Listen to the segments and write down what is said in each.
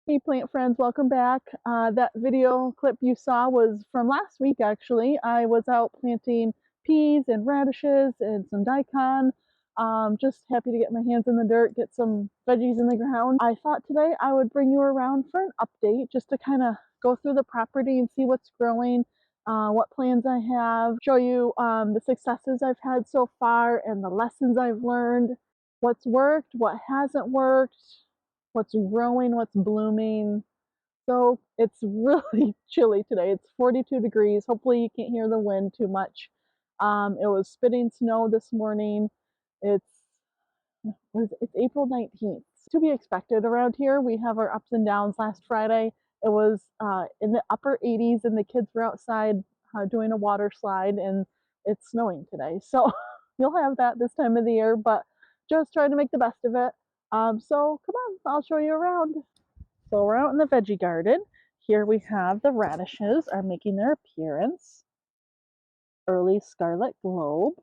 Hey plant friends, welcome back. That video clip you saw was from last week actually. I was out planting peas and radishes and some daikon. Just happy to get my hands in the dirt, get some veggies in the ground. I thought today I would bring you around for an update just to kind of go through the property and see what's growing, what plans I have, show you the successes I've had so far and the lessons I've learned, what's worked, what hasn't worked, what's growing, what's blooming. So it's really chilly today. It's 42 degrees. Hopefully you can't hear the wind too much. It was spitting snow this morning. It's it's April 19th. To be expected around here. We have our ups and downs. Last Friday it was in the upper 80s and the kids were outside doing a water slide, and it's snowing today. So you'll have that this time of the year, but just trying to make the best of it. So come on, I'll show you around. So we're out in the veggie garden. Here we have the radishes are making their appearance. Early scarlet globe.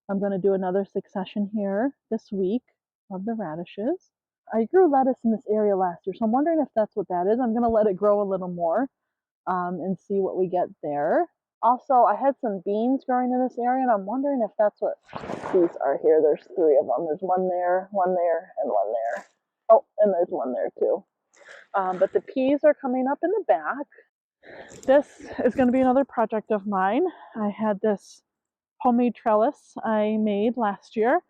I'm going to do another succession here this week of the radishes. I grew lettuce in this area last year, so I'm wondering if that's what that is. I'm going to let it grow a little more and see what we get there. Also, I had some beans growing in this area, and I'm wondering if that's what these are here. There's three of them. There's one there, and one there. Oh, and there's one there too. But the peas are coming up in the back. This is going to be another project of mine. I had this homemade trellis I made last year.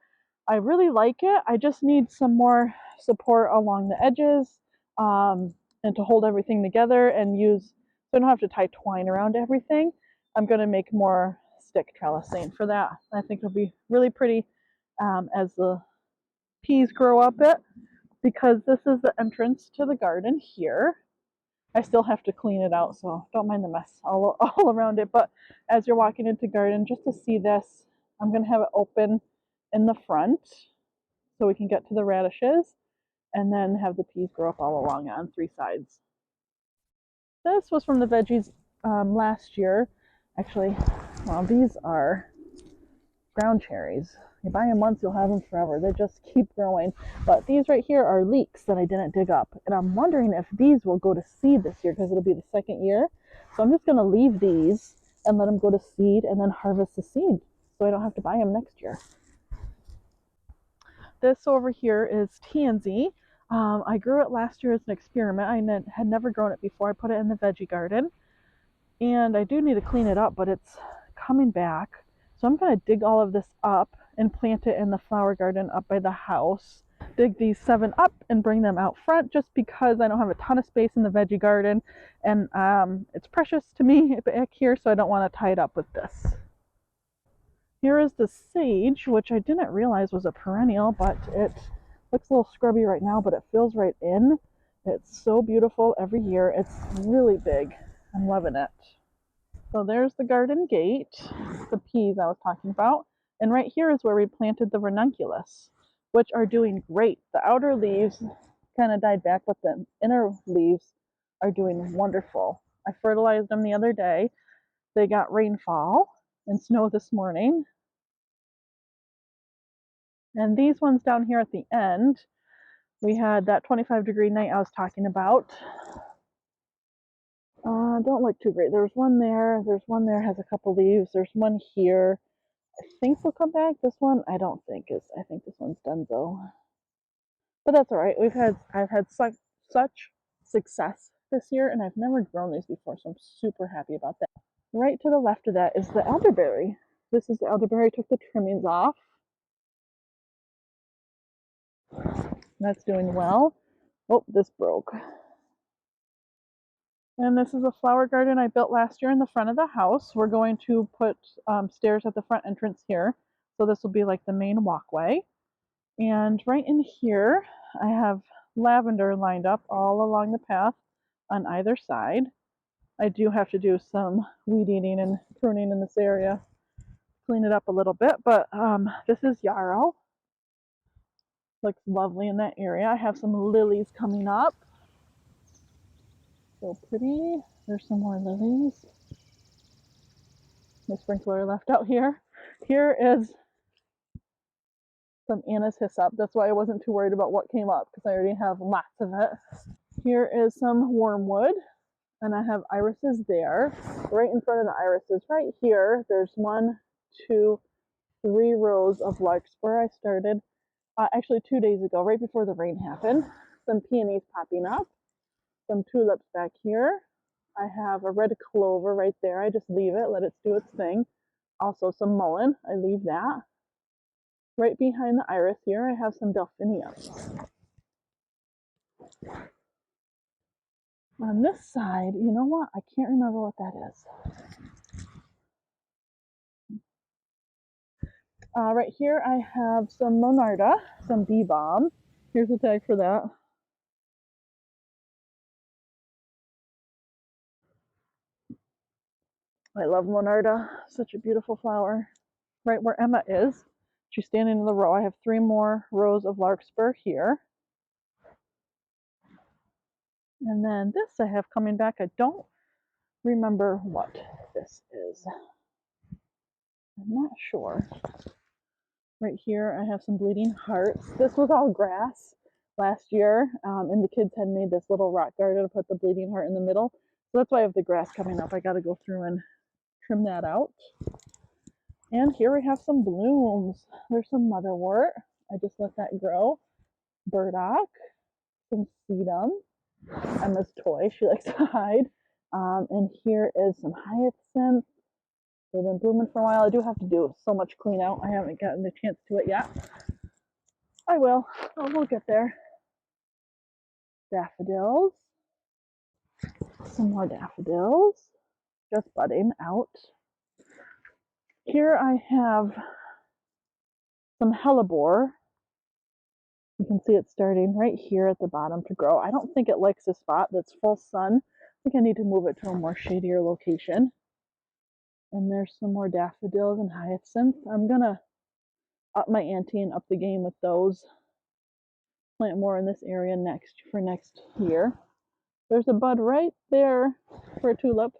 I really like it. I just need some more support along the edges and to hold everything together and use, so I don't have to tie twine around everything. I'm going to make more stick trellising for that. I think it'll be really pretty as the peas grow up it, because this is the entrance to the garden here. I still have to clean it out, so don't mind the mess all around it. But as you're walking into garden, just to see this, I'm going to have it open in the front so we can get to the radishes, and then have the peas grow up all along on three sides. This was from the veggies last year. Actually, well, these are ground cherries. You buy them once, you'll have them forever. They just keep growing. But these right here are leeks that I didn't dig up. And I'm wondering if these will go to seed this year because it'll be the second year. So I'm just going to leave these and let them go to seed and then harvest the seed so I don't have to buy them next year. This over here is tansy. I grew it last year as an experiment. I had never grown it before. I put it in the veggie garden. And I do need to clean it up, but it's coming back. So I'm going to dig all of this up and plant it in the flower garden up by the house. Dig these 7 up and bring them out front just because I don't have a ton of space in the veggie garden, and it's precious to me back here, so I don't want to tie it up with this. Here is the sage, which I didn't realize was a perennial, but it looks a little scrubby right now, but it fills right in. It's so beautiful every year. It's really big. I'm loving it. So there's the garden gate, the peas I was talking about. And right here is where we planted the ranunculus, which are doing great. The outer leaves kind of died back, but the inner leaves are doing wonderful. I fertilized them the other day. They got rainfall and snow this morning. And these ones down here at the end, we had that 25-degree night I was talking about. Don't look too great. There's one there, has a couple leaves, there's one here. I think they'll come back. This one, I don't think is. I think this one's done though. But that's all right. I've had such success this year, and I've never grown these before, so I'm super happy about that. Right to the left of that is the elderberry. This is the elderberry. I took the trimmings off. That's doing well. Oh, this broke. And this is a flower garden I built last year in the front of the house. We're going to put stairs at the front entrance here. So this will be like the main walkway. And right in here, I have lavender lined up all along the path on either side. I do have to do some weed eating and pruning in this area, clean it up a little bit, but this is yarrow. Looks lovely in that area. I have some lilies coming up. So pretty. There's some more lilies. My sprinkler left out here. Here is some anise hyssop. That's why I wasn't too worried about what came up, because I already have lots of it. Here is some wormwood, and I have irises there. Right in front of the irises, right here, there's 1, 2, 3 rows of larkspur I started actually 2 days ago, right before the rain happened. Some peonies popping up, some tulips back here. I have a red clover right there. I just leave it, let it do its thing. Also some mullein, I leave that. Right behind the iris here, I have some delphiniums. On this side, you know what? I can't remember what that is. Right here, I have some monarda, some bee balm. Here's the tag for that. I love monarda, such a beautiful flower. Right where Emma is, she's standing in the row. I have 3 more rows of larkspur here. And then this I have coming back. I don't remember what this is. I'm not sure. Right here, I have some bleeding hearts. This was all grass last year, and the kids had made this little rock garden to put the bleeding heart in the middle. So that's why I have the grass coming up. I got to go through and trim that out. And here we have some blooms. There's some motherwort. I just let that grow. Burdock, some sedum, Emma's toy. She likes to hide. And here is some hyacinth. They've been blooming for a while. I do have to do so much clean out. I haven't gotten a chance to it yet. I will. We'll get there. Daffodils. Some more daffodils. Just budding out. Here I have some hellebore. You can see it starting right here at the bottom to grow. I don't think it likes a spot that's full sun. I think I need to move it to a more shadier location. And there's some more daffodils and hyacinth. I'm gonna up my ante and up the game with those. Plant more in this area next year. There's a bud right there for a tulip.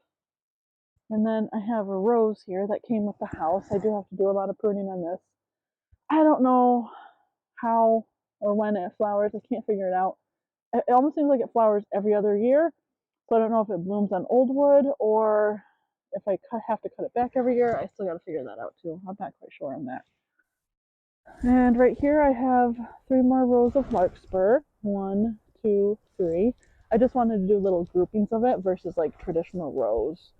And then I have a rose here that came with the house. I do have to do a lot of pruning on this. I don't know how or when it flowers. I can't figure it out. It almost seems like it flowers every other year. So I don't know if it blooms on old wood or if I have to cut it back every year. I still got to figure that out too. I'm not quite sure on that. And right here I have 3 more rows of larkspur. 1, 2, 3. I just wanted to do little groupings of it versus like traditional rows.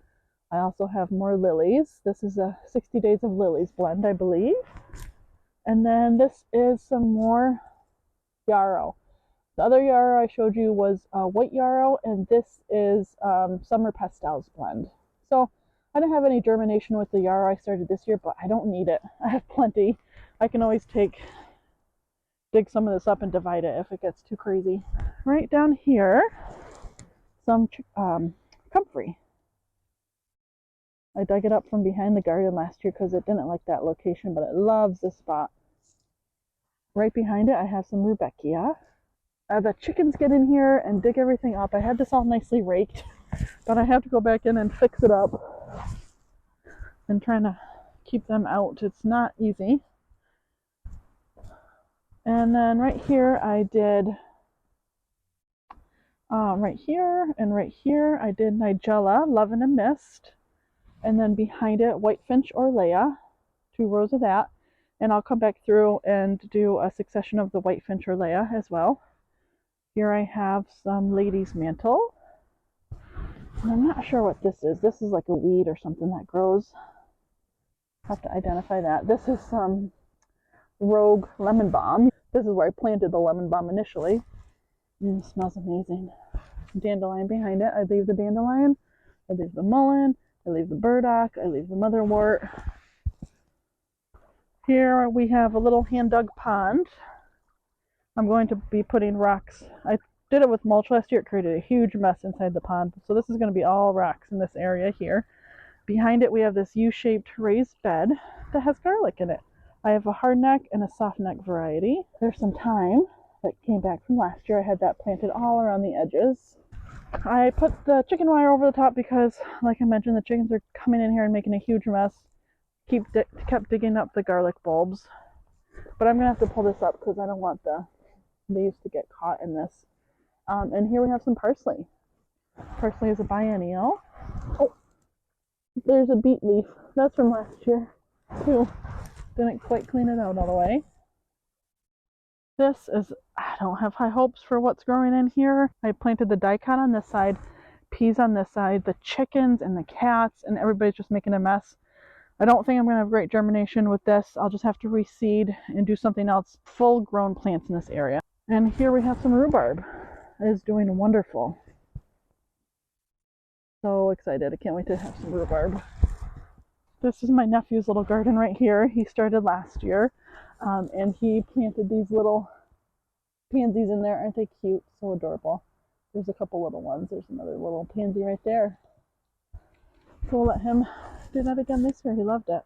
I also have more lilies. This is a 60 Days of Lilies blend, I believe. And then this is some more yarrow. The other yarrow I showed you was white yarrow, and this is Summer Pastels blend. So I didn't have any germination with the yarrow I started this year, but I don't need it. I have plenty. I can always dig some of this up and divide it if it gets too crazy. Right down here, some comfrey. I dug it up from behind the garden last year because it didn't like that location, but it loves this spot. Right behind it, I have some rudbeckia. The chickens get in here and dig everything up. I had this all nicely raked, but I have to go back in and fix it up and trying to keep them out. It's not easy. And then right here I did right here and right here I did nigella, love in a mist, and then behind it whitefinch orlea, 2 rows of that, and I'll come back through and do a succession of the whitefinch orlea as well. Here I have some lady's mantle. And I'm not sure what this is. This is like a weed or something that grows. Have to identify that. This is some rogue lemon balm. This is where I planted the lemon balm initially. It smells amazing. Dandelion behind it. I leave the dandelion. I leave the mullein. I leave the burdock. I leave the motherwort. Here we have a little hand-dug pond. I'm going to be putting rocks. I did it with mulch last year. It created a huge mess inside the pond. So this is going to be all rocks in this area here. Behind it we have this U-shaped raised bed that has garlic in it. I have a hard neck and a soft neck variety. There's some thyme that came back from last year. I had that planted all around the edges. I put the chicken wire over the top because, like I mentioned, the chickens are coming in here and making a huge mess. Kept digging up the garlic bulbs. But I'm going to have to pull this up because I don't want the leaves to get caught in this. And here we have some parsley. Parsley is a biennial. Oh, there's a beet leaf. That's from last year, too. Didn't quite clean it out all the way. This is, I don't have high hopes for what's growing in here. I planted the daikon on this side, peas on this side, the chickens and the cats, and everybody's just making a mess. I don't think I'm going to have great germination with this. I'll just have to reseed and do something else. Full grown plants in this area. And here we have some rhubarb. It is doing wonderful. So excited. I can't wait to have some rhubarb. This is my nephew's little garden right here. He started last year, and he planted these little pansies in there. Aren't they cute? So adorable. There's a couple little ones. There's another little pansy right there. So we'll let him do that again this year. He loved it.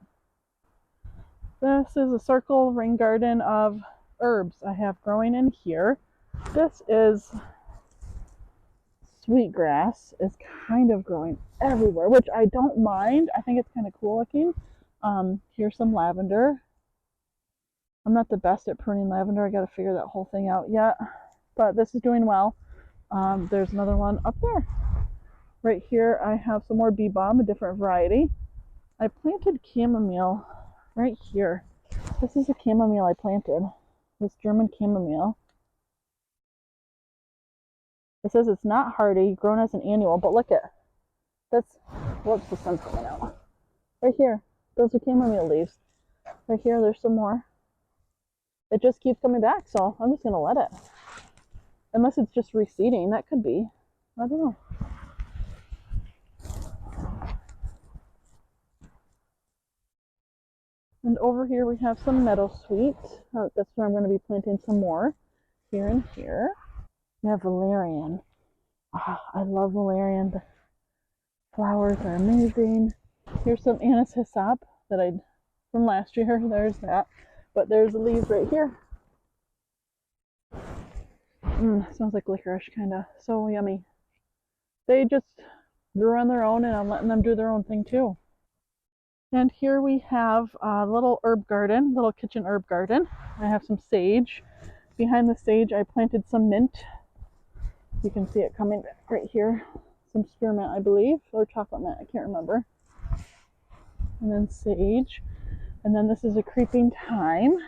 This is a circle ring garden of herbs I have growing in here. This is sweetgrass, is kind of growing everywhere, which I don't mind. I think it's kind of cool looking. Here's some lavender. I'm not the best at pruning lavender. I got to figure that whole thing out yet, but this is doing well. There's another one up there. Right here I have some more bee balm, a different variety. I planted chamomile right here. This is a chamomile I planted. This German chamomile. It says it's not hardy, grown as an annual, but look at that's. Whoops, the sun's coming out. Right here, those are chamomile leaves. Right here, there's some more. It just keeps coming back, so I'm just gonna let it. Unless it's just reseeding, that could be. I don't know. And over here we have some meadowsweet. That's where I'm going to be planting some more. Here and here. We have valerian. I love valerian. The flowers are amazing. Here's some anise hyssop that I from last year. There's that. But there's the leaves right here. Smells like licorice, kind of. So yummy. They just grew on their own, and I'm letting them do their own thing too. And here we have a little herb garden, little kitchen herb garden. I have some sage. Behind the sage, I planted some mint. You can see it coming right here. Some spearmint, I believe, or chocolate mint, I can't remember. And then sage. And then this is a creeping thyme.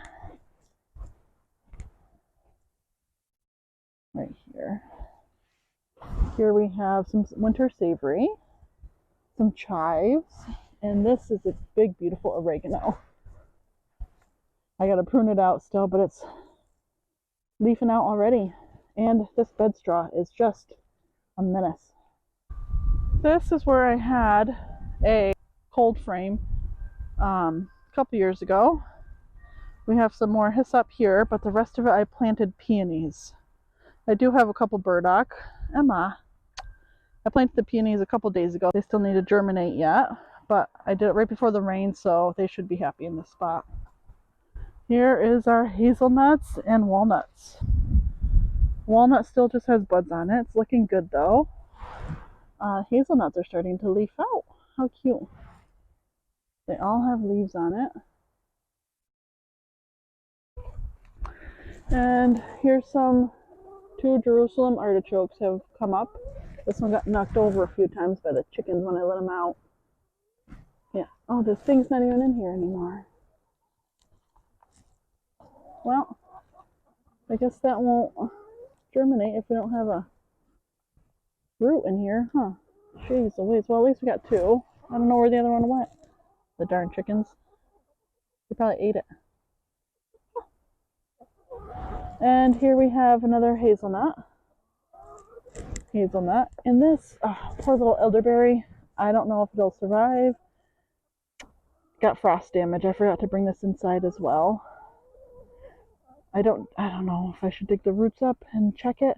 Right here. Here we have some winter savory, some chives, and this is a big, beautiful oregano. I gotta prune it out still, but it's leafing out already. And this bed straw is just a menace. This is where I had a cold frame a couple years ago. We have some more hyssop here, but the rest of it I planted peonies. I do have a couple burdock. Emma. I planted the peonies a couple days ago. They still need to germinate yet, but I did it right before the rain, so they should be happy in this spot. Here is our hazelnuts and walnuts. Walnut still just has buds on it. It's looking good though. Hazelnuts are starting to leaf out. How cute. They all have leaves on it. And here's some 2 Jerusalem artichokes have come up. This one got knocked over a few times by the chickens when I let them out. Yeah. Oh, this thing's not even in here anymore. Well, I guess that won't germinate if we don't have a root in here, huh? Jeez Louise. Well, at least we got 2. I don't know where the other one went. The darn chickens. They probably ate it. And here we have another hazelnut. And this poor little elderberry. I don't know if it'll survive. Got frost damage. I forgot to bring this inside as well. I don't know if I should dig the roots up and check it.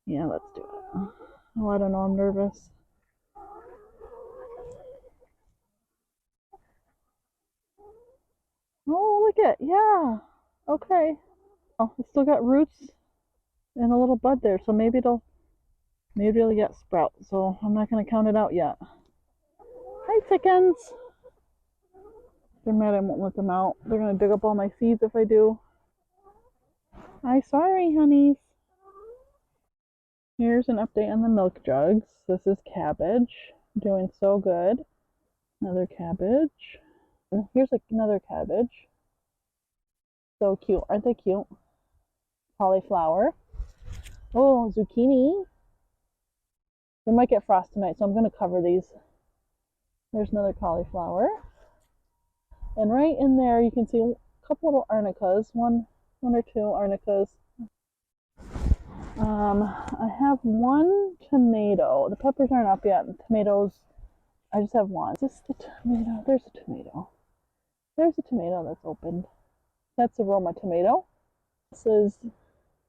Yeah, let's do it. Oh, I don't know. I'm nervous. Oh, look at, yeah. Okay. Oh, it's still got roots and a little bud there, so maybe it'll get sprout. So I'm not gonna count it out yet. Hi, chickens. They're mad I won't let them out. They're gonna dig up all my seeds if I do. Hi, sorry, honeys. Here's an update on the milk jugs. This is cabbage, doing so good. Another cabbage. And here's another cabbage. So cute. Aren't they cute? Cauliflower. Oh, zucchini. We might get frost tonight, so I'm going to cover these. There's another cauliflower. And right in there, you can see a couple little arnicas. One or two arnicas. I have one tomato. The peppers aren't up yet. The tomatoes, I just have one. Is this the tomato? There's a tomato. There's a tomato that's opened. That's a Roma tomato. This is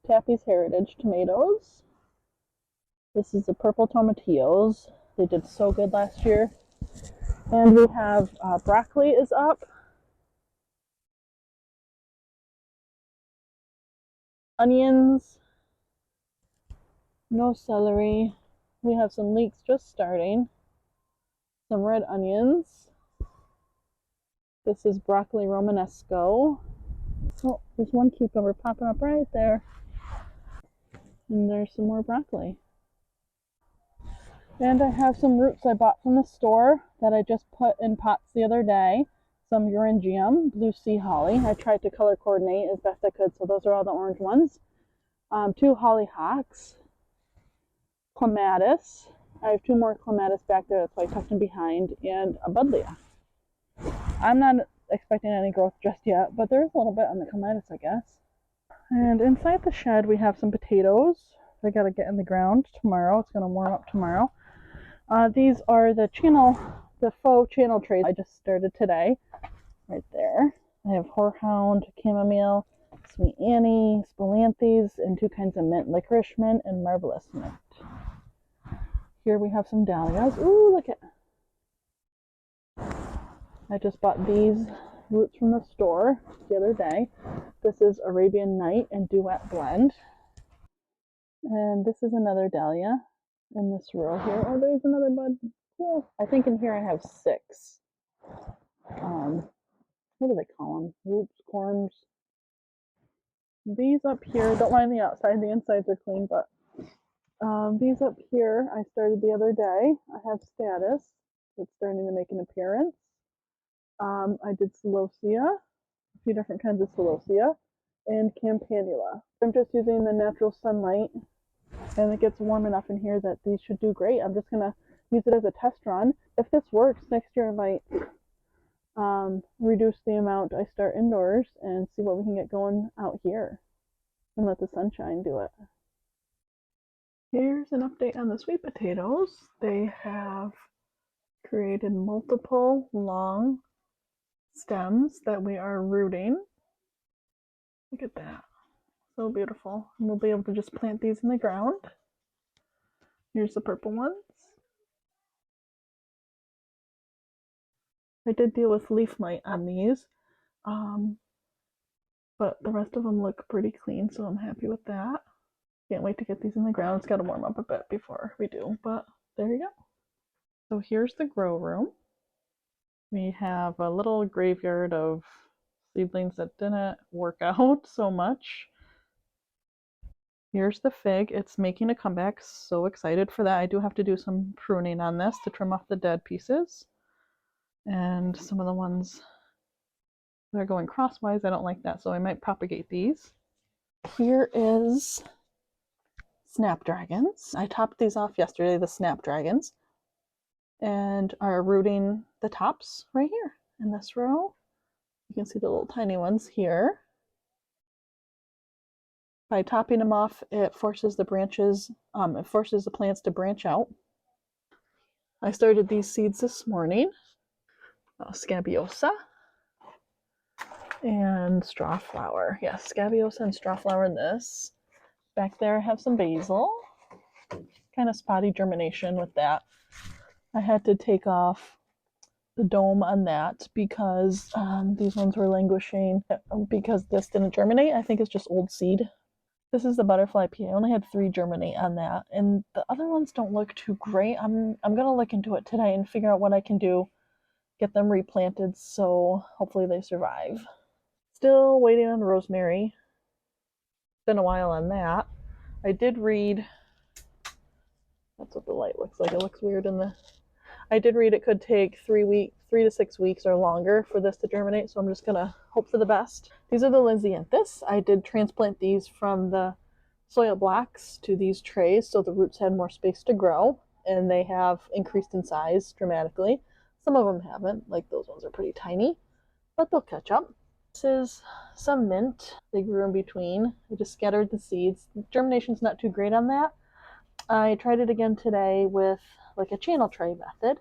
Tappy's Heritage tomatoes. This is the purple tomatillos. They did so good last year. And we have broccoli is up. Onions. No celery. We have some leeks just starting. Some red onions. This is broccoli romanesco. Oh, there's one cucumber popping up right there. And there's some more broccoli. And I have some roots I bought from the store that I just put in pots the other day. Some Eurangium, blue sea holly. I tried to color coordinate as best I could, so those are all the orange ones. 2 hollyhocks. Clematis. I have 2 more clematis back there, that's why I tucked them behind. And a buddleia. I'm not expecting any growth just yet, but there's a little bit on the clematis, I guess. And inside the shed, we have some potatoes. They gotta get in the ground tomorrow. It's gonna warm up tomorrow. These are the faux channel trays I just started today. Right there. I have horehound, chamomile, sweet Annie, spilanthes, and 2 kinds of mint, licorice mint and marvelous mint. Here we have some dahlias. Ooh, look at. I just bought these roots from the store the other day. This is Arabian Night and Duet Blend. And this is another dahlia in this row here. Oh, there's another bud. Cool. I think in here I have 6. What do they call them? Roots, corms. These up here, don't mind the outside, the insides are clean, but these up here I started the other day. I have status. It's starting to make an appearance. I did celosia, a few different kinds of celosia, and campanula. I'm just using the natural sunlight, and it gets warm enough in here that these should do great. I'm just going to use it as a test run. If this works, next year I might reduce the amount I start indoors and see what we can get going out here and let the sunshine do it. Here's an update on the sweet potatoes. They have created multiple long stems that we are rooting. Look at that. So beautiful. And we'll be able to just plant these in the ground. Here's the purple ones. I did deal with leaf mite on these, but the rest of them look pretty clean, so I'm happy with that. Can't wait to get these in the ground. It's got to warm up a bit before we do, but there you go. So here's the grow room. We have a little graveyard of seedlings that didn't work out so much. Here's the fig. It's making a comeback. So excited for that. I do have to do some pruning on this to trim off the dead pieces. And some of the ones that are going crosswise, I don't like that, so I might propagate these. Here is snapdragons. I topped these off yesterday, the snapdragons, and are rooting the tops right here in this row. You can see the little tiny ones here. By topping them off, it forces the branches, it forces the plants to branch out. I started these seeds this morning. Scabiosa and strawflower. Yes, scabiosa and strawflower in this. Back there I have some basil. Kind of spotty germination with that. I had to take off the dome on that because these ones were languishing because this didn't germinate. I think it's just old seed. This is the butterfly pea. I only had 3 germinate on that, and the other ones don't look too great. I'm gonna look into it today and figure out what I can do, get them replanted, so hopefully they survive. Still waiting on rosemary. It's been a while on that. I did read That's what the light looks like. It looks weird in the... I did read it could take 3 to 6 weeks or longer for this to germinate, so I'm just gonna hope for the best. These are the Lindsayanthes. I did transplant these from the soil blocks to these trays so the roots had more space to grow, and they have increased in size dramatically. Some of them haven't, like those ones are pretty tiny, but they'll catch up. This is some mint. They grew in between. I just scattered the seeds. The germination's not too great on that. I tried it again today with like a channel tray method,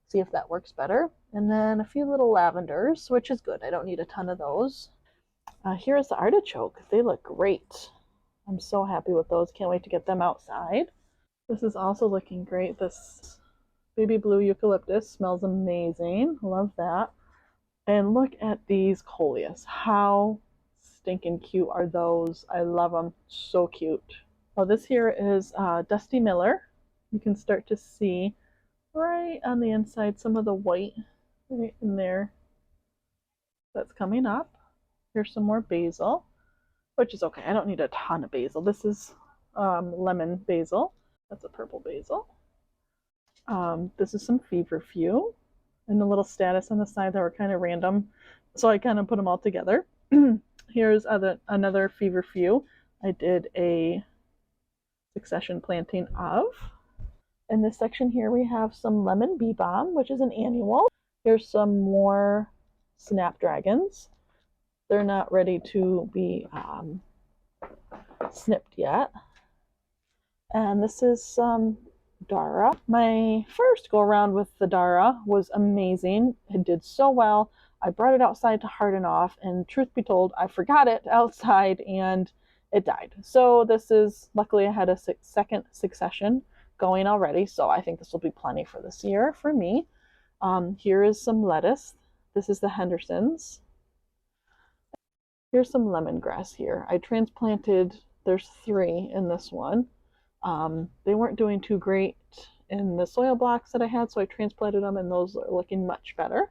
see if that works better. And then a few little lavenders, which is good. I don't need a ton of those. Here's the artichoke. They look great. I'm so happy with those. Can't wait to get them outside. This is also looking great. This baby blue eucalyptus smells amazing. Love that. And look at these coleus. How stinking cute are those? I love them. So cute. Oh, this here is Dusty Miller. You can start to see right on the inside some of the white right in there that's coming up. Here's some more basil, which is okay. I don't need a ton of basil. This is lemon basil. That's a purple basil. This is some feverfew and a little status on the side that were kind of random. So I kind of put them all together. Here's another feverfew. I did a succession planting of. In this section here we have some lemon bee balm, which is an annual. Here's some more snapdragons. They're not ready to be snipped yet. And this is some Dara. My first go around with the Dara was amazing. It did so well. I brought it outside to harden off, and truth be told, I forgot it outside and it died. So this is, luckily I had a second succession going already, so I think this will be plenty for this year for me. Here is some lettuce. This is the Hendersons. Here's some lemongrass here. I transplanted, there's 3 in this one. They weren't doing too great in the soil blocks that I had, so I transplanted them, and those are looking much better.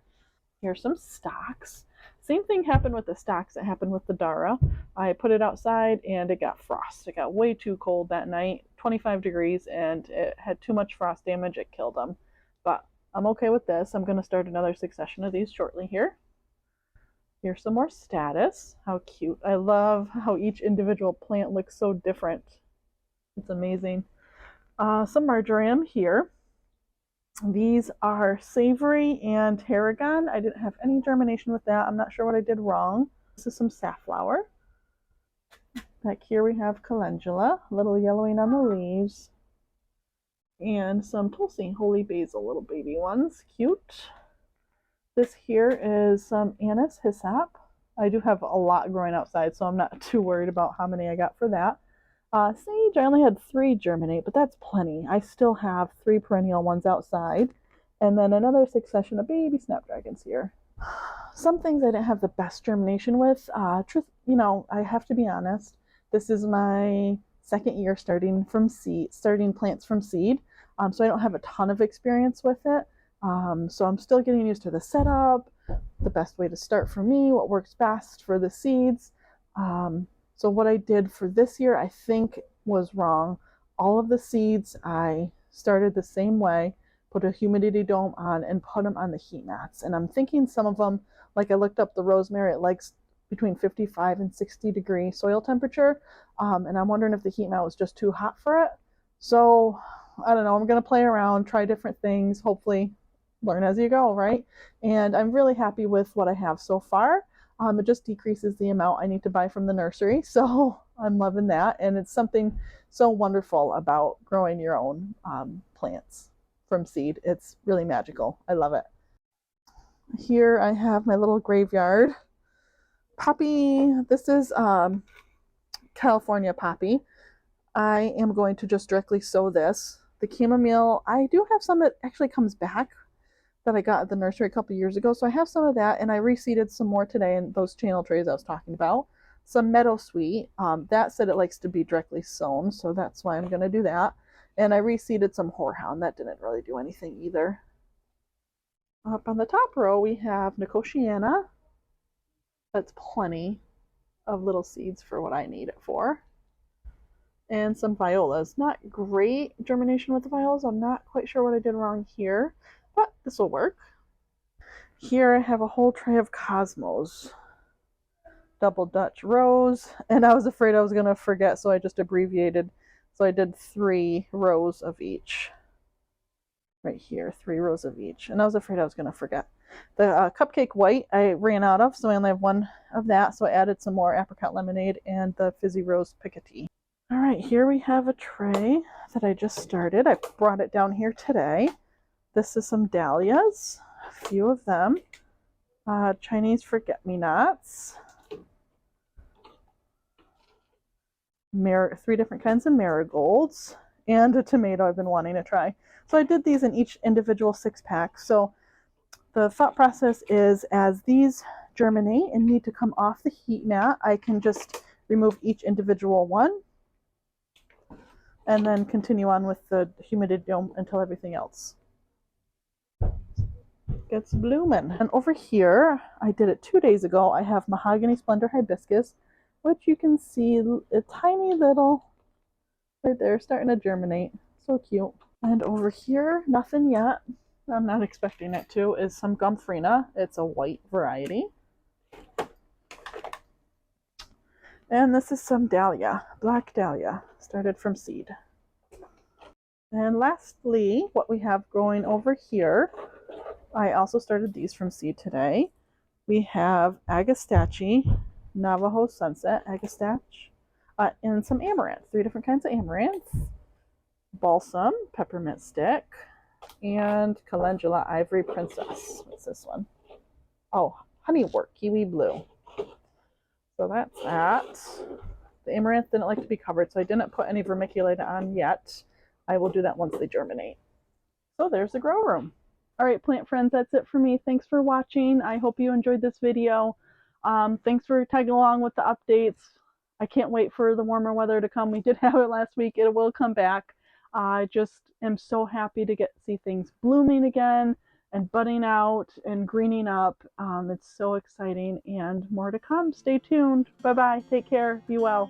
Here's some stalks. Same thing happened with the stalks that happened with the Dara. I put it outside and it got frost. It got way too cold that night, 25 degrees, and it had too much frost damage. It killed them. But I'm okay with this. I'm going to start another succession of these shortly here. Here's some more status. How cute. I love how each individual plant looks so different. It's amazing. Some marjoram here. These are savory and tarragon. I didn't have any germination with that. I'm not sure what I did wrong. This is some safflower. Back here we have calendula, a little yellowing on the leaves. And some Tulsi, holy basil, little baby ones. Cute. This here is some anise hyssop. I do have a lot growing outside, so I'm not too worried about how many I got for that. Sage, I only had 3 germinate, but that's plenty. I still have 3 perennial ones outside. And then another succession of baby snapdragons here. Some things I didn't have the best germination with. I have to be honest. This is my second year starting plants from seed. So I don't have a ton of experience with it. So I'm still getting used to the setup, the best way to start for me, what works best for the seeds. So what I did for this year, I think was wrong. All of the seeds I started the same way, put a humidity dome on and put them on the heat mats. And I'm thinking some of them, like I looked up the rosemary, it likes between 55 and 60 degree soil temperature. And I'm wondering if the heat mat was just too hot for it. So I don't know, I'm gonna play around, try different things, hopefully learn as you go, right? And I'm really happy with what I have so far. It just decreases the amount I need to buy from the nursery. So I'm loving that. And it's something so wonderful about growing your own plants from seed. It's really magical. I love it. Here I have my little graveyard poppy. This is California poppy. I am going to just directly sow this. The chamomile, I do have some that actually comes back that I got at the nursery a couple years ago. So I have some of that, and I reseeded some more today in those channel trays I was talking about. Some meadowsweet. That said it likes to be directly sown, so that's why I'm going to do that. And I reseeded some horehound. That didn't really do anything either. Up on the top row, we have Nicotiana. That's plenty of little seeds for what I need it for. and some violas. Not great germination with the violas. I'm not quite sure what I did wrong here, but this will work. Here I have a whole tray of cosmos, double Dutch rose, and I was afraid I was going to forget, so I just abbreviated. So I did 3 rows of each. Right here, 3 rows of each, and I was afraid I was going to forget. The cupcake white I ran out of, so I only have 1 of that, so I added some more apricot lemonade and the fizzy rose picotee. All right, here we have a tray that I just started. I brought it down here today. This is some dahlias, a few of them, Chinese forget-me-nots, 3 different kinds of marigolds, and a tomato I've been wanting to try. So I did these in each individual 6-pack. So the thought process is, as these germinate and need to come off the heat mat, I can just remove each individual one and then continue on with the humidity dome until everything else gets blooming. And over here, I did it 2 days ago, I have mahogany splendor hibiscus, which you can see a tiny little right there starting to germinate. So cute. And over here, nothing yet. I'm not expecting it to, is some gomphrena. It's a white variety. And this is some dahlia, black dahlia, started from seed. And lastly, what we have growing over here, I also started these from seed today. We have agastache, Navajo sunset agastache, and some amaranth, 3 different kinds of amaranth, balsam, peppermint stick, and calendula ivory princess. What's this one? Oh, honeywort kiwi blue. So that's that. The amaranth didn't like to be covered, so I didn't put any vermiculite on yet. I will do that once they germinate. So there's the grow room. All right, plant friends, that's it for me. Thanks for watching. I hope you enjoyed this video. Thanks for tagging along with the updates. I can't wait for the warmer weather to come. We did have it last week. It will come back. I just am so happy to see things blooming again and budding out and greening up. It's so exciting, and more to come. Stay tuned. Bye-bye. Take care. Be well.